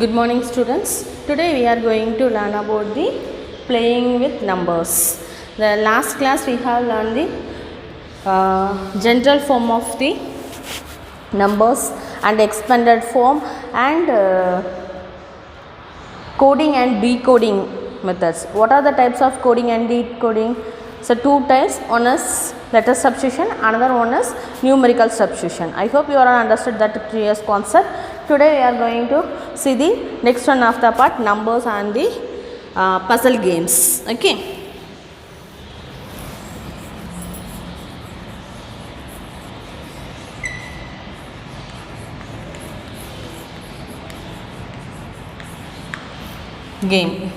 Good morning students. Today we are going to learn about the playing with numbers. The last class we have learned the general form of the numbers and expanded form and coding and decoding methods. What are the types of coding and decoding? So two types, one is letter substitution, another one is numerical substitution. I hope you are understood that previous concept. Today we are going to see the next one of the part, numbers and the puzzle games. Okay. Game.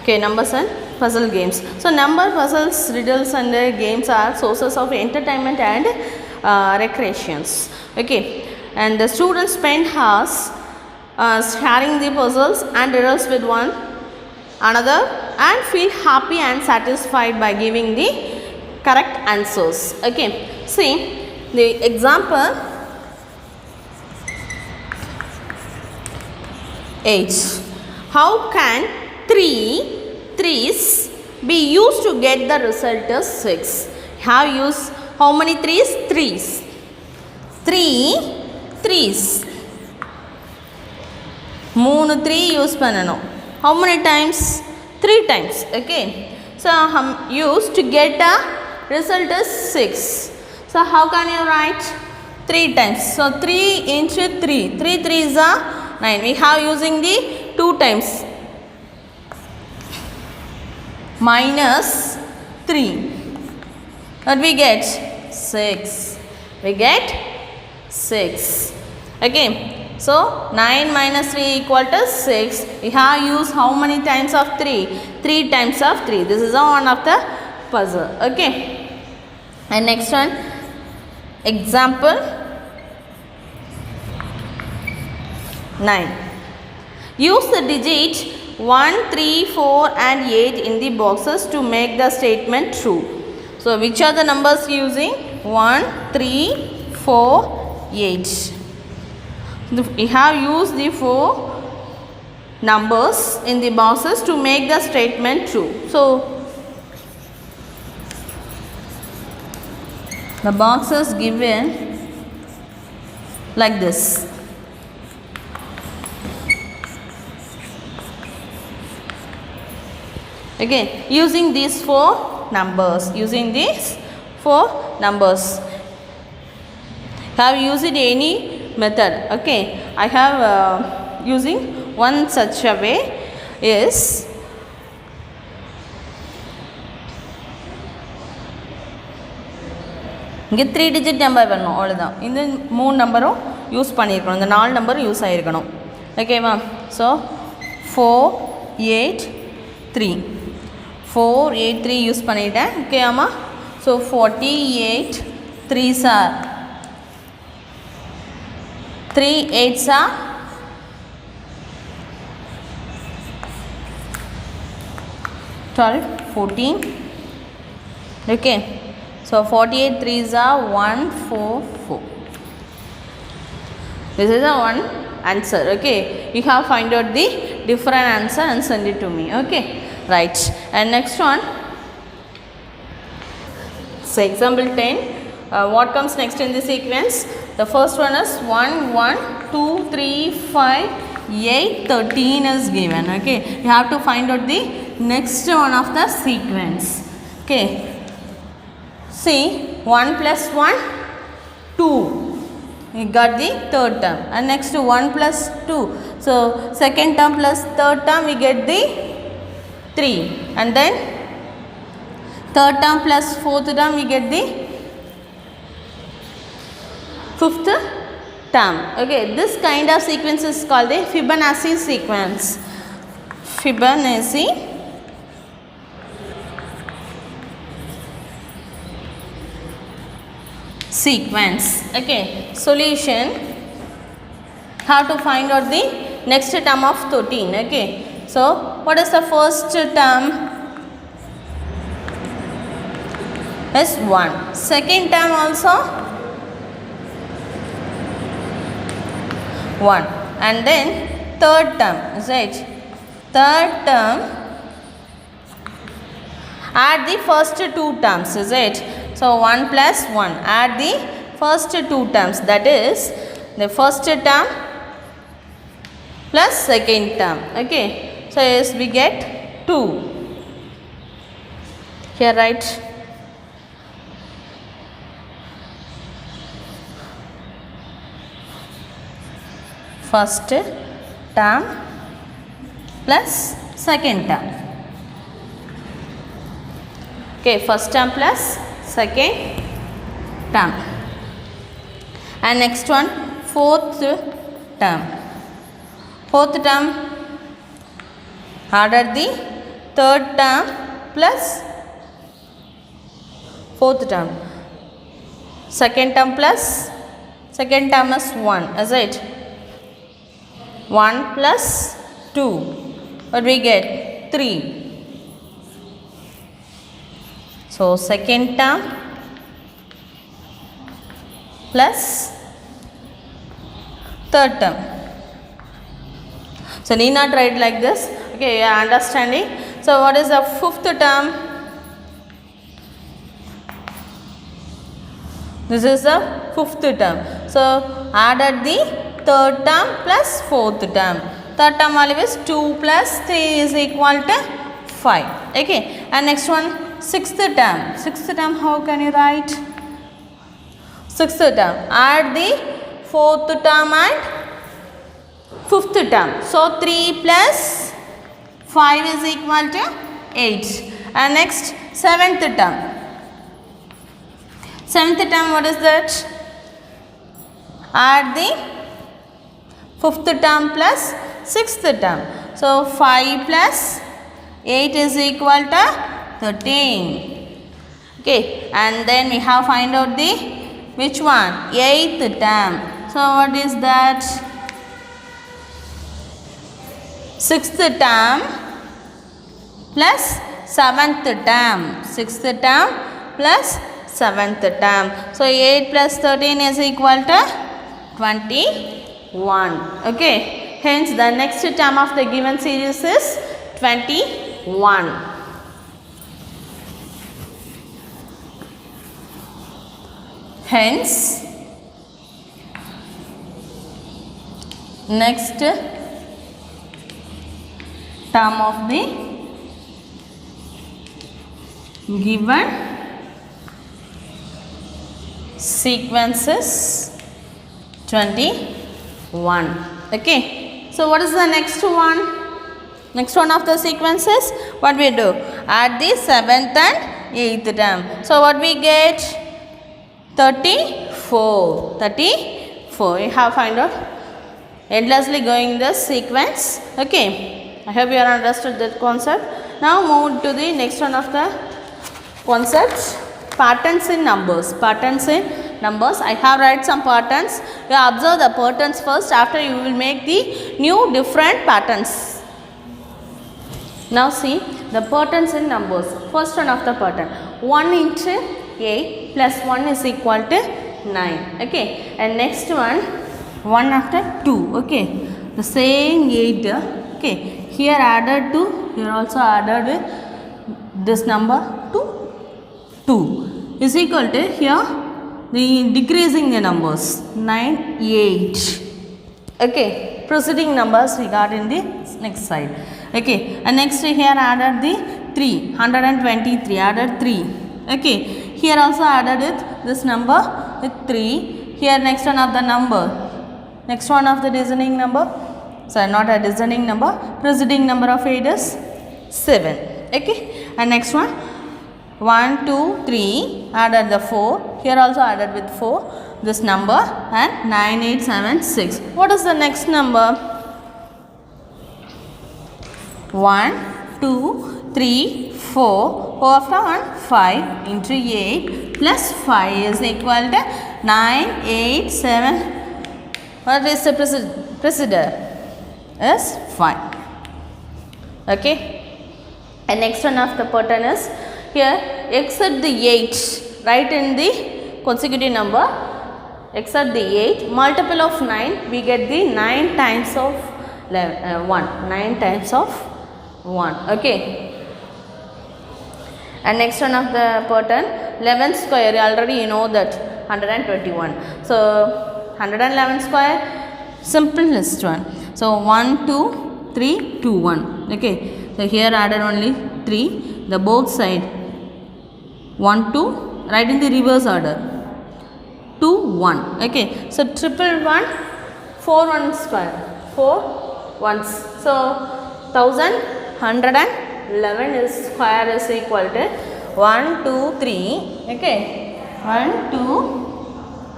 Okay, numbers and puzzle games. So number puzzles, riddles and games are sources of entertainment and recreations. Okay, and the students spend hours sharing the puzzles and riddles with one another and feel happy and satisfied by giving the correct answers. Okay, see the example 8. How can 3 threes be used to get the result as 6? Have used how many threes? 3's. 3 threes. 3 use பண்ணனும். How many times? 3 times. Okay. So used to get a result as 6. So how can you write? 3 times. So 3 into 3. 3 3s are 9. We have using the 2 times. Minus 3. What we get? 6. We get 6. Okay. So 9 minus 3 equal to 6. We have used how many times of 3? 3 times of 3. This is one of the puzzle. Okay. And next one. Example 9. Use the digit 1, 3, 4 and 8 in the boxes to make the statement true. So which are the numbers using? 1, 3, 4, 8. We have used the 4 numbers in the boxes to make the statement true. So the box is given like this. Okay, using these 4 numbers, have used any method. Okay, I have using one such a way is இங்கே 3 digit number வரணும், அவ்வளோதான். இந்த 3 நம்பரும் use பண்ணியிருக்கணும், இந்த 4 நம்பரும் use ஆகிருக்கணும். ஓகேவா? So 4 8 3 4 8 3 use பண்ணிட்டேன். ஓகே ஆமாம். So 48 3s are 3 8s are 12 14. Okay. So 48 3s are 144. This is a one answer. Okay. You have find out the different answer and send it to me. Okay. Right. And next one. So example 10. What comes next in the sequence? The first one is 1 1 2 3 5 8 13 is given. Okay. You have to find out the next one of the sequence. Okay. See 1 plus 1 2. You got the third term. And next 1 plus 2. So second term plus third term we get the 3. And then third term plus fourth term we get the fifth term. Okay, this kind of sequence is called the Fibonacci sequence. Fibonacci sequence. Okay, solution. How to find out the next term of 13. Okay, so what is the first term? Is 1. Second term also 1. And then third term, is it? Third term, add the first two terms, is it? So 1 plus 1, add the first two terms, that is the first term plus second term. Okay, so yes, we get 2. Here write first term plus second term. Okay, first term plus second term. And next one, fourth term. Fourth term, add the third term plus fourth term. Second term plus second term is 1, is it? 1 plus 2. What we get? 3. So second term plus third term. So need not write like this. Okay, you are understanding. So what is the fifth term? This is the fifth term. So added the third term plus fourth term. Third term always 2 plus 3 is equal to 5. Okay, and next one, sixth term. Sixth term, how can you write? Sixth term, add the fourth term and fifth term. So 3 plus 5 is equal to 8. And next, seventh term. Seventh term, what is that? Add the fifth term plus sixth term. So 5 plus 8 is equal to 13. Okay, and then we have find out the which one? Eighth term. So what is that? Sixth term plus seventh term. Sixth term plus seventh term. So 8 plus 13 is equal to 21. Okay, hence the next term of the given series is 21. Hence next term of the given sequence is 21. Okay, so what is the next one? Next one of the sequences, what we do? Add the seventh and eighth term. So what we get? 34. 34. You have find out endlessly going this sequence. Okay, I hope you have understood that concept. Now move to the next one of the concepts, patterns in numbers. Patterns in numbers. I have write some patterns. You observe the patterns first. After you will make the new different patterns. Now see the patterns in numbers. First one of the pattern, 1 into 8 plus 1 is equal to 9. Okay, and next one, 1 after 2. Okay, the same 8. Okay, here added 2, here also added with this number to 2 is equal to here the decreasing the numbers 9, 8. Okay, proceeding numbers we got in the next slide. Okay, and next here added the 3, 123, added 3. Okay, here also added with this number with 3. Here next one of the number, next one of the descending number, sorry, not a descending number, preceding number of 8 is 7. Okay, and next one, 1, 2, 3, added the 4. Here also added with 4 this number, and 9, 8, 7, 6. What is the next number? 1, 2, 3, 4. 4 after 1, 5 into 8 plus 5 is equal to 9, 8, 7. What is the procedure? Is 5. Okay. And next one of the pattern is here except the 8. Write in the consecutive number. except the 8, multiple of 9, we get the 9 times of 1, 9 times of 1, okay. And next one of the pattern, 11 square, already you know that, 121. So, 111 square, simplest one. So, 1, 2, 3, 2, 1, okay. So, here added only 3, the both side, 1, 2, write in the reverse order. 2, 1, okay. So, triple 1, 4 1 square, 4 ones. So, 1111 is square is equal to 1, 2, 3, okay. 1, 2,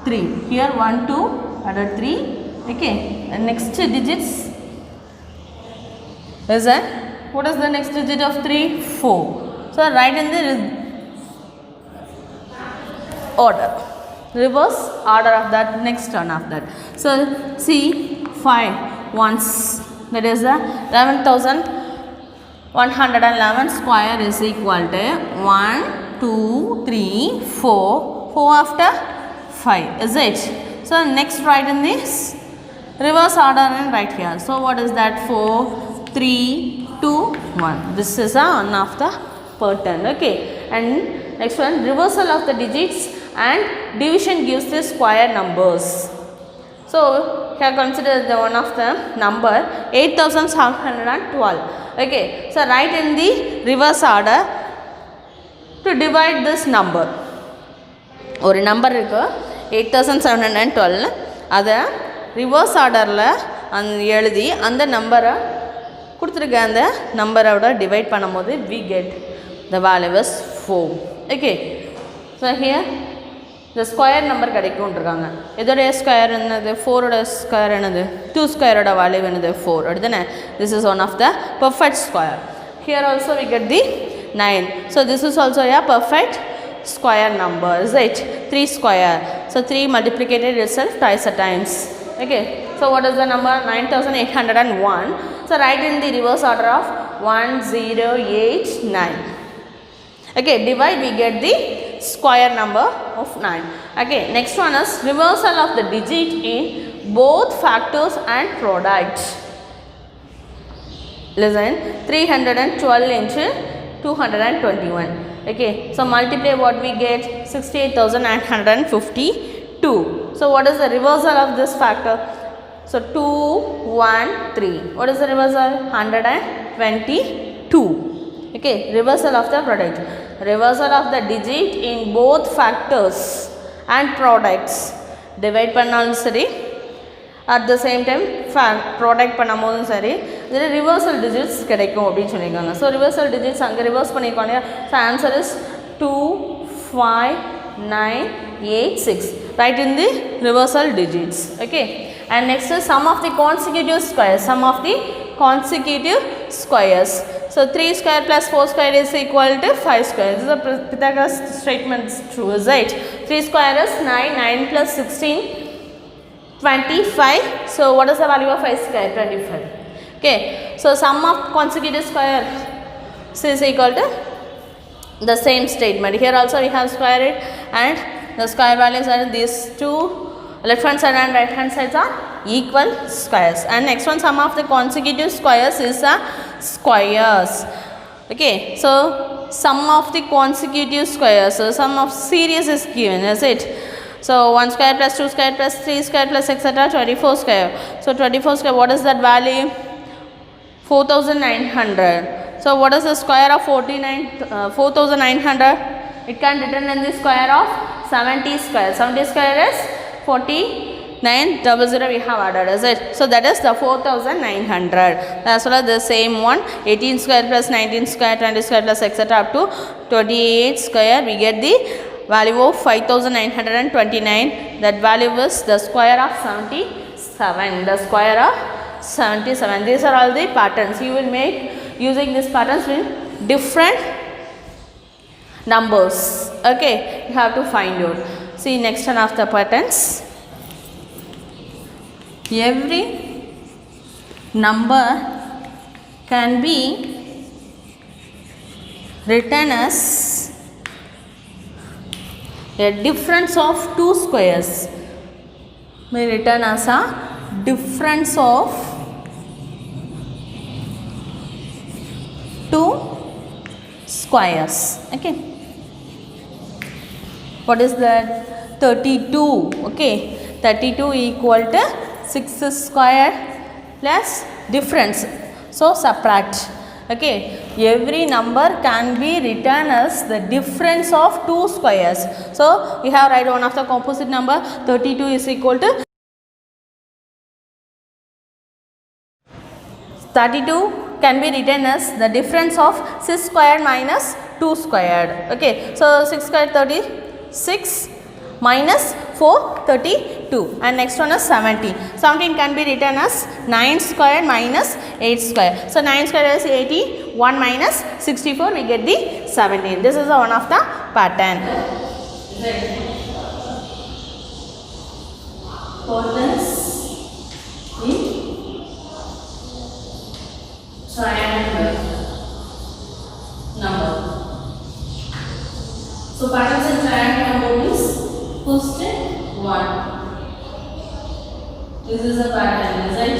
3. Here 1, 2, added 3, okay. And next digits is that, what is the next digit of 3? 4. So, write in the order. Reverse order of that, next one of that. So, see 5 ones, that is the 11,111 square is equal to 1, 2, 3, 4, 4 after 5, is it? So, next write in this reverse order and write here. So, what is that? 4, 3, 2, 1. This is one of the pattern, okay. And next one, reversal of the digits and division gives the square numbers. So, here consider the one of the number 8712. Okay. So, write in the reverse order to divide this number. ஒரு number இருக்கு 8712, அதை reverse ஆர்டரில் எழுதி அந்த நம்பரை கொடுத்துருக்க அந்த நம்பரோட டிவைட் பண்ணும்போது we get the value is 4. Okay. So, here the square number கிடைக்கும்ன்றிருக்காங்க. இதோடைய ஸ்கொயர் என்னது? 4 ஓட ஸ்கொயர் என்னது? 2 ஸ்கொயரோட வேல்யூ என்னது? 4. அடுத்தன this is one of the perfect square. Here also we get the 9. So, this is also a perfect square number, is it? 3 square. So, 3 multiplied itself twice a times. Okay. So, what is the number? 9801. So, write in the reverse order of 1089. Okay. Divide, we get the square number of 9. Okay. Next one is reversal of the digit in both factors and products. Listen, 312 into 221. Okay. So, multiply what we get? 68,952. So, what is the reversal of this factor? So, 213. What is the reversal? 122. Okay. Reversal of the product. Reversal of the digit in both factors and products. Divide பண்ணாலும் சரி, at the same time product பண்ணும்போதும் சரி, இதில் reversal digits கிடைக்கும் அப்படின்னு சொல்லியிருக்காங்க. So, reversal digits அங்கே reverse பண்ணியிருக்கோம் இல்லையா? So, answer is 2, 5, 9, 8, 6. Write in the reversal digits. Okay. And next is sum of the consecutive squares. Sum of the consecutive squares. So, 3 square plus 4 square is equal to 5 square. This is a Pythagoras statement, true, is it? 3 square is 9, 9 plus 16, 25. So, what is the value of 5 square? 25. Okay. So, sum of consecutive square is equal to the same statement. Here also we have square it, and the square values are these two, left hand side and right hand sides are equal squares. And next one, sum of the consecutive squares is squares. Okay. So, sum of the consecutive squares, so sum of series is given, is it? So, 1 square plus 2 square plus 3 square plus etc. 24 square. So, 24 square, what is that value? 4,900. So, what is the square of 4,900? It can written in the square of 70 square. 70 square is 4900 we have added, is it? So, that is the 4,900. As well as the same one, 18 square plus 19 square, 20 square plus etc. up to 28 square, we get the value of 5,929. That value is the square of 77. The square of 77. These are all the patterns. You will make using these patterns with different numbers. Okay. You have to find out. See next one of the patterns. Every number can be written as a difference of two squares. may written as a difference of two squares. Okay, what is that? 32. Okay, 32 equal to 6 square plus difference, so subtract. Okay, every number can be written as the difference of two squares. So we have write one of the composite number. 32 is equal to 32 can be written as the difference of 6 squared minus 2 squared. Okay, so 6 squared 36 minus 4 32, and next one is 17. 17 can be written as 9 squared minus 8 squared. So 9 squared is 80, 1 minus 64, we get the 17. This is the one of the pattern. Quotients in triangular number. So patterns in triangular number is question 1. This is a pattern, is it?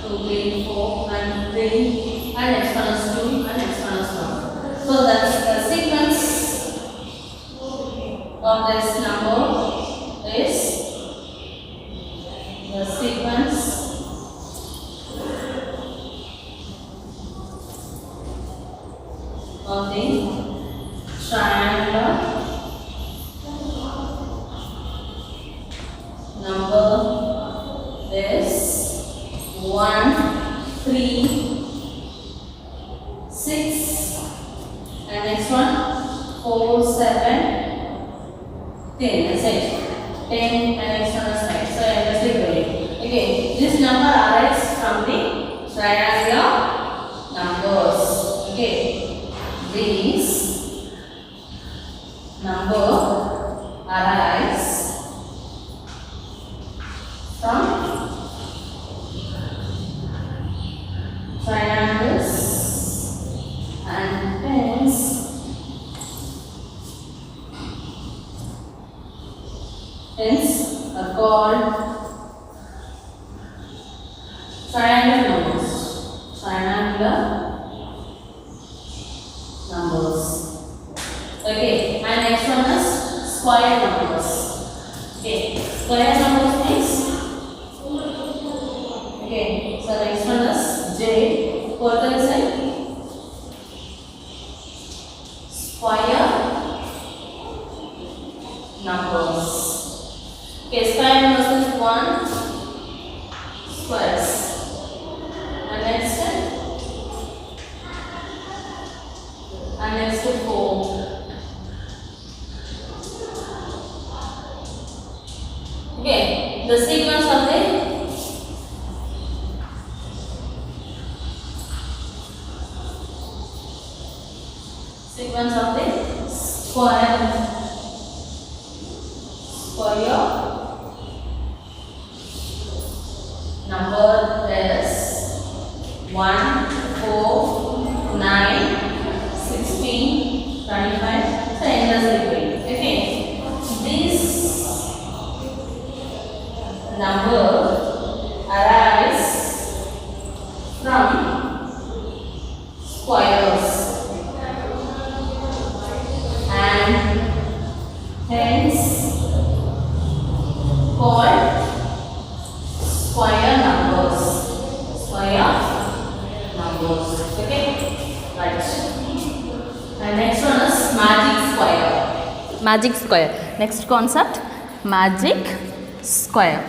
Two, three, four, and 3, and next one is 2, and next one is 1. So that's the sequence of this number is the sequence of the triangular number is 1, 3, 6, and next one 4, 7, 10. Is it? 10, and next one is 9. So I just read it. Okay, this number arises from the triangular numbers. Okay, these number arise from triangles, and hence are called triangular numbers. Triangular numbers. Okay, and next one is square numbers. Okay, square numbers means, okay, so next one is J. What is it? Square numbers. Okay, square numbers is 1 squares, and next 4. Okay, the sequence of the square number is 1, 4, 9, 16, 25. So endless repeat. Okay, this number arise from squares, and hence called square numbers. Okay, right. And next one is magic square. Next concept, magic square.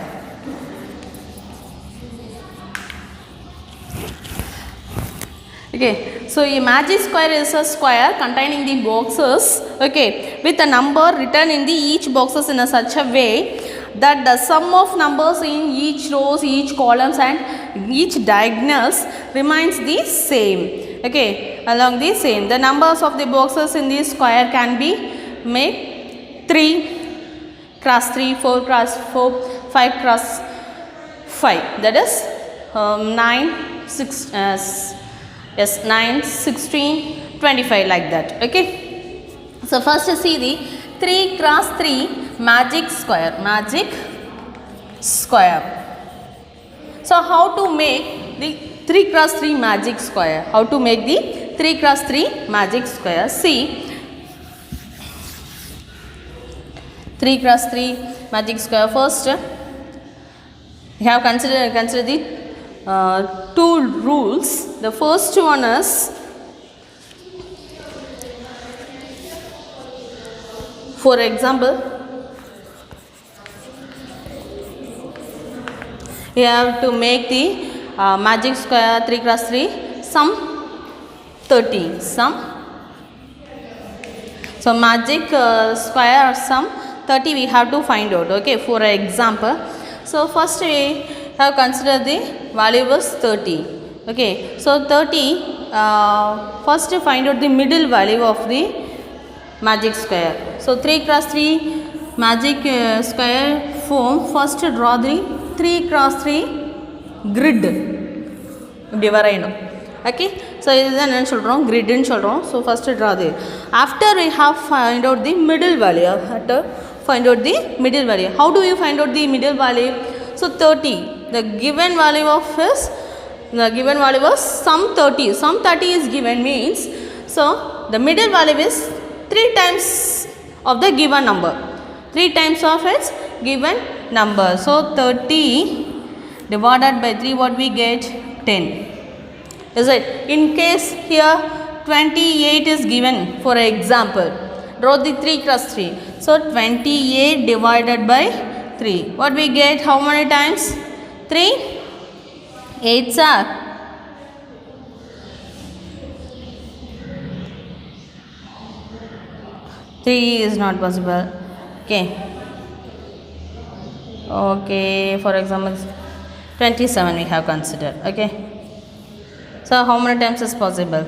Okay, so a magic square is a square containing the boxes, okay, with a number written in the each boxes in a such a way that the sum of numbers in each rows, each columns, and each diagonals remains the same. Okay, along the same. The numbers of the boxes in this square can be made 3 cross 3, 4 cross 4, 5 cross 5. That is 9, 9, 16, 25 like that. Okay. So first see the 3 cross 3 magic square. So how to make the 3 cross 3 magic square? How to make the 3 cross 3 magic square? See, 3 cross 3 magic square. First, we have consider the two rules. The first one is, for example, you have to make the magic square 3 cross 3 sum 30. So magic square sum 30 we have to find out. Okay, for example, so first we have considered the value was 30. Okay, so 30, first find out the middle value of the magic square. So 3 cross 3 magic square form. First draw the 3 cross 3 grid. இப்படி வரையணும். Okay, so இதுதான் என்ன சொல்கிறோம், கிரிட்னு சொல்கிறோம். So first draw the, after we have find out the middle value. After find out the middle value. How do you find out the middle value? So 30, the given value of is, the given value was sum 30. Sum 30 is given means, so the middle value is 3 times of the given number. 3 times of its given number. So 30 divided by 3, what we get? 10. Is it? In case here 28 is given, for example, draw the 3 cross 3. So 28 divided by 3. What we get? How many times? 3? 8s are. Is not possible. Okay. Okay, for example, 27 we have considered. Okay. So how many times is possible?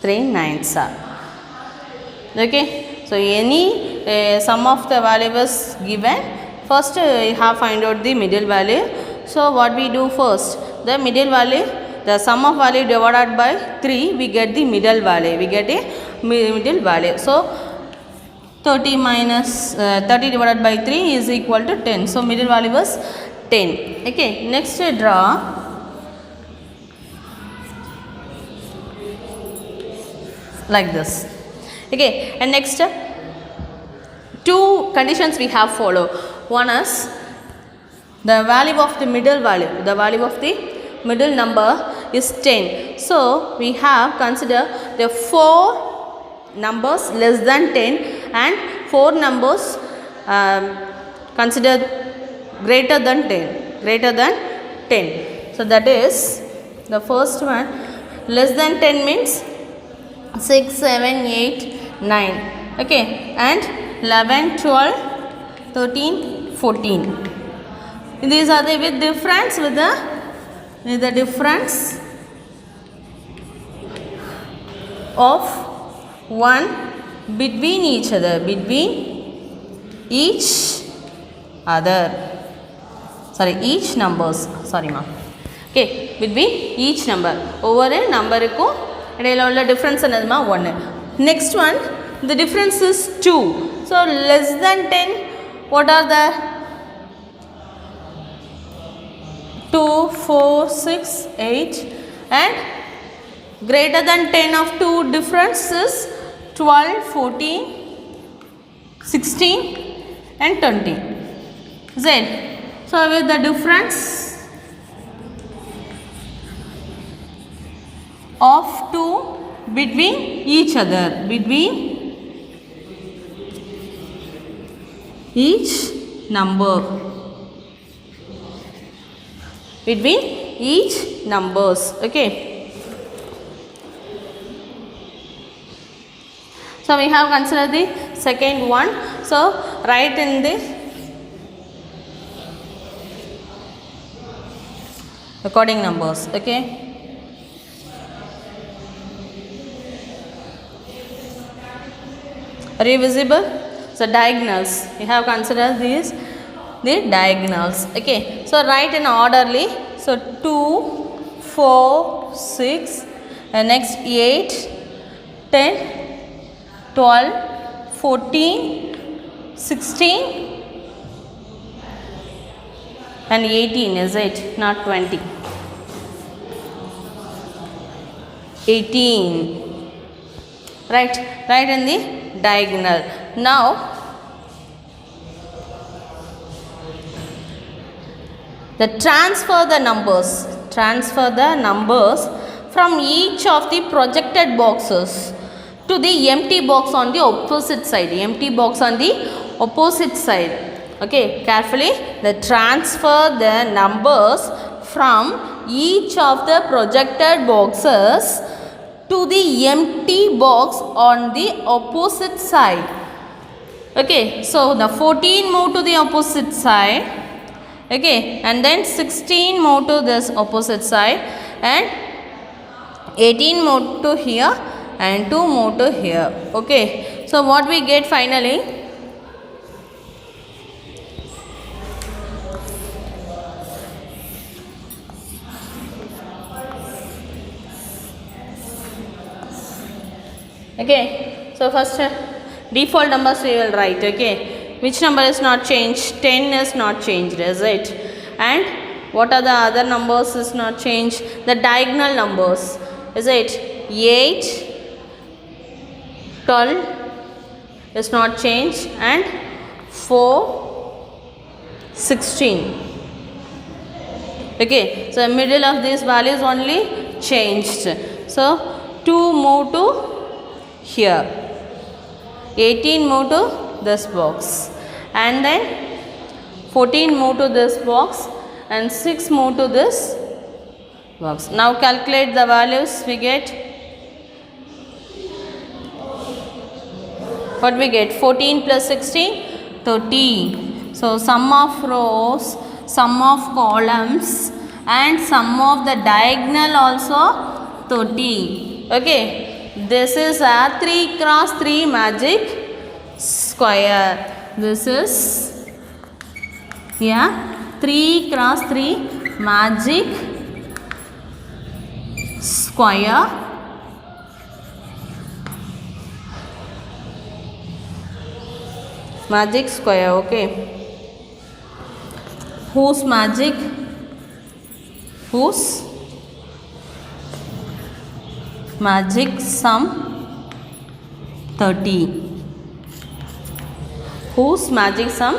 3 9s are. Okay. So any sum of the values given, first we have find out the middle value. So what we do first? The middle value, the sum of value divided by 3, we get the middle value. We get a middle value. So 30 minus 30 divided by 3 is equal to 10. So middle value was 10. Okay, next draw like this. Okay, and next two conditions we have follow. One is the value of the middle value. The value of the middle number is 10. So we have consider the 4 numbers less than 10 and 4 numbers considered greater than 10. So that is the first one. Less than 10 means 6 7 8 9. Okay, and 11 12 13 14. These are the with difference, with the difference of 1 between each other, each numbers, sorry ma. Okay, between each number, over a number ku idayila ulla difference enaduma 1. Next one, the difference is 2. So less than 10, what are the 2 4 6 8, and greater than 10 of 2 difference is 12 14 16 and 20. Z. So with the difference of 2 between each other, between each number, between each numbers. Okay, so we have considered the second one. So write in the according numbers. Okay, are you visible? So diagonals, we have considered these, the diagonals. Okay, so write in orderly. So 2 4 6 and next 8 10 12, 14, 16 and 18, is it? Not 20. 18. Right in the diagonal. Now transfer the numbers from each of the projected boxes to the empty box on the opposite side. Okay, carefully, transfer the numbers from each of the projected boxes to the empty box on the opposite side. Okay, so the 14 move to the opposite side. Okay, and then 16 move to this opposite side, and 18 move to here, and 2 move to here. Okay, so what we get finally? Okay, so first default numbers we will write. Okay, which number is not changed? 10 is not changed, is it? And what are the other numbers is not changed? The diagonal numbers, is it? 8, 12 is not changed, and 4, 16. Okay, so middle of these values only changed. So 2 move to here, 18 move to this box, and then 14 move to this box, and 6 move to this box. Now calculate the values we get. What we get? 14 plus 16, 30. So sum of rows, sum of columns, and sum of the diagonal also 30. Okay, this is a 3 cross 3 magic square. This is 3 cross 3 magic square. Magic square. Okay, whose magic? Whose magic sum 30. Whose magic sum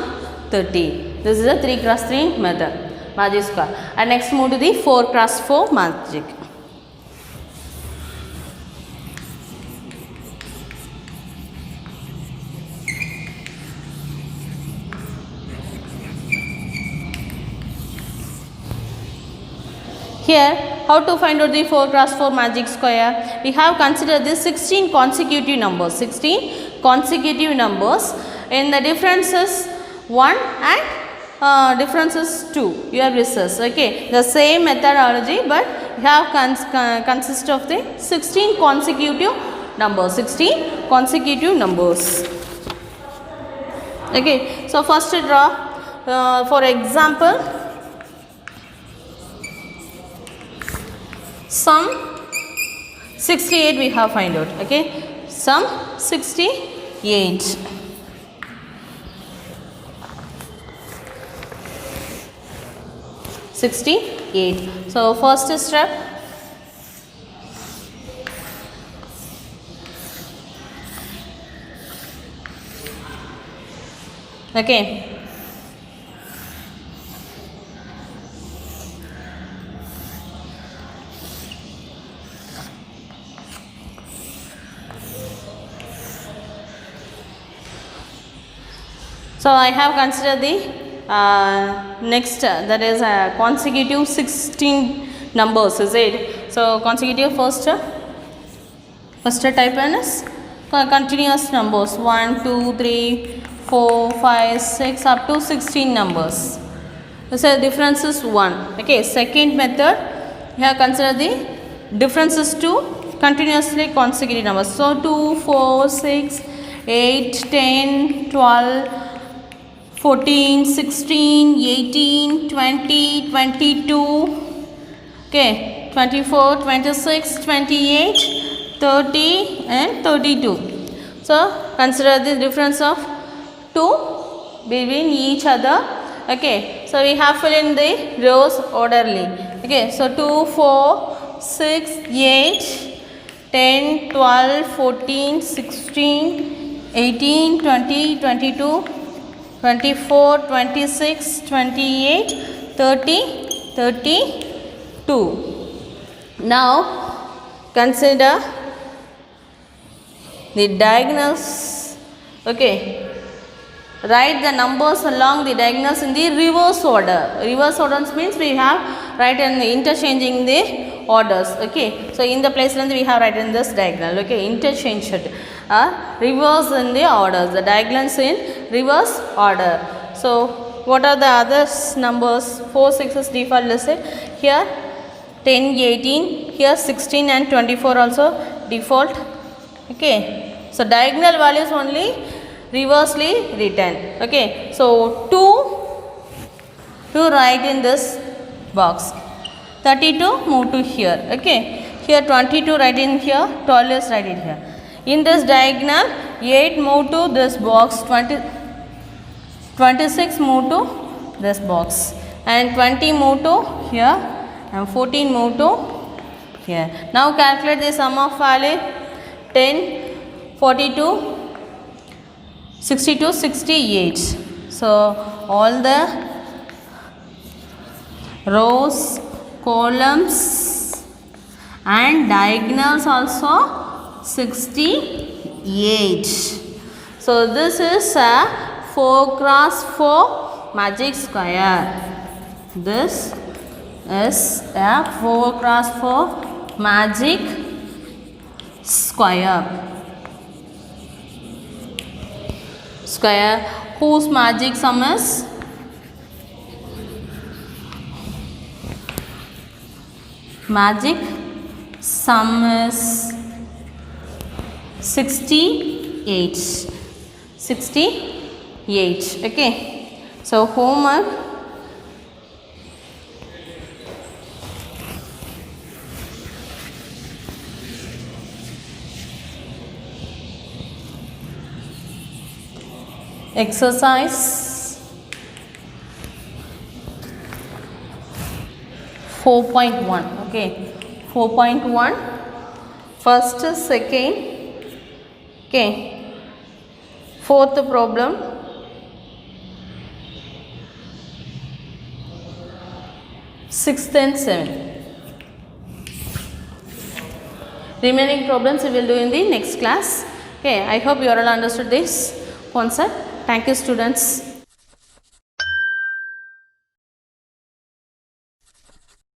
30. This is a 3 cross 3 method, magic square. And next move to the 4 cross 4 magic. Here, how to find out the 4 cross 4 magic square? We have considered this 16 consecutive numbers. 16 consecutive numbers. In the differences 1 and differences 2. You have recess. Okay, the same methodology, but you have consist of the 16 consecutive numbers. 16 consecutive numbers. Okay, so first draw. For example, sum 68 we have find out. Okay, sum 68. So first step, okay, so I have considered the next, that is consecutive 16 numbers, is it? So consecutive first type is continuous numbers, 1, 2, 3, 4, 5, 6 up to 16 numbers. So difference is 1. Okay, second method, you have considered the differences to continuously consecutive numbers. So 2, 4, 6, 8, 10, 12, 14, 16, 18, 20, 22, okay, 24, 26, 28, 30 and 32. So consider the difference of 2 between each other. Okay, so we have fill in the rows orderly. Okay, so 2, 4, 6, 8, 10, 12, 14, 16, 18, 20, 22, 24, 26, 28, 30, 32. Now consider the diagonals. Okay, write the numbers along the diagonals in the reverse order. Reverse order means we have write in interchanging the orders. Okay, so in the place we have write in this diagonal. Okay, interchanged reverse in the orders, the diagonals in reverse order. So what are the other numbers? 4, 6 is default listed here, 10, 18, here 16 and 24 also default. Okay, so diagonal values only reversely written. Okay, so 2 write in this box, 32 move to here. Okay, here 22 write in here, 12 is write in here. In this diagonal 8 move to this box, 26 move to this box, and 20 move to here, and 14 move to here. Now calculate the sum of value. 10, 42, 62, 68. So all the rows, columns and diagonals also 68. So this is a 4 cross 4 magic square. This is a 4 cross 4 magic square whose magic sum is is 68. Okay, so homework, exercise 4.1. okay, 4.1 first, second, okay, fourth problem, sixth and seventh. Remaining problems we will do in the next class. Okay, I hope you all understood this concept. Thank you, students.